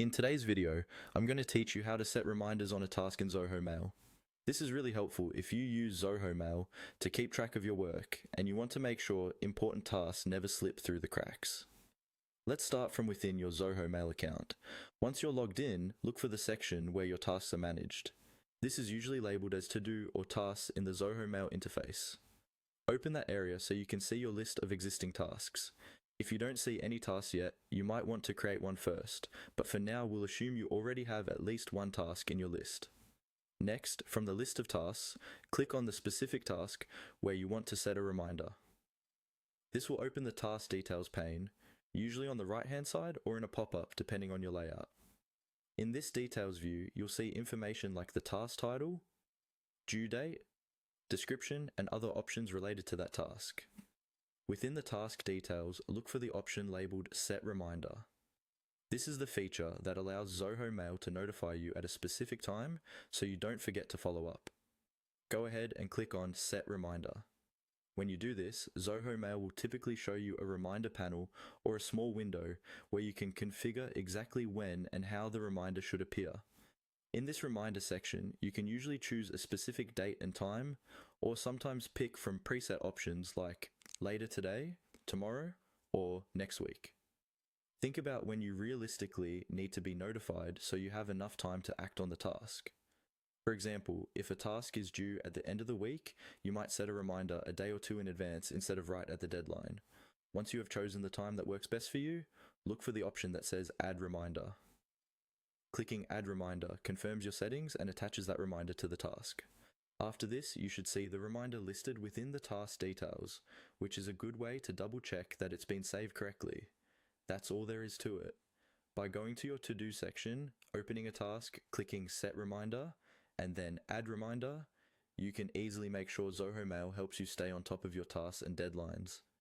In today's video, I'm going to teach you how to set reminders on a task in Zoho Mail. This is really helpful if you use Zoho Mail to keep track of your work and you want to make sure important tasks never slip through the cracks. Let's start from within your Zoho Mail account. Once you're logged in, look for the section where your tasks are managed. This is usually labeled as To Do or Tasks in the Zoho Mail interface. Open that area so you can see your list of existing tasks. If you don't see any tasks yet, you might want to create one first, but for now we'll assume you already have at least one task in your list. Next, from the list of tasks, click on the specific task where you want to set a reminder. This will open the task details pane, usually on the right-hand side or in a pop-up depending on your layout. In this details view, you'll see information like the task title, due date, description, and other options related to that task. Within the task details, look for the option labeled Set Reminder. This is the feature that allows Zoho Mail to notify you at a specific time so you don't forget to follow up. Go ahead and click on Set Reminder. When you do this, Zoho Mail will typically show you a reminder panel or a small window where you can configure exactly when and how the reminder should appear. In this reminder section, you can usually choose a specific date and time, or sometimes pick from preset options like later today, tomorrow, or next week. Think about when you realistically need to be notified so you have enough time to act on the task. For example, if a task is due at the end of the week, you might set a reminder a day or two in advance instead of right at the deadline. Once you have chosen the time that works best for you, look for the option that says Add Reminder. Clicking Add Reminder confirms your settings and attaches that reminder to the task. After this, you should see the reminder listed within the task details, which is a good way to double check that it's been saved correctly. That's all there is to it. By going to your To-Do section, opening a task, clicking Set Reminder, and then Add Reminder, you can easily make sure Zoho Mail helps you stay on top of your tasks and deadlines.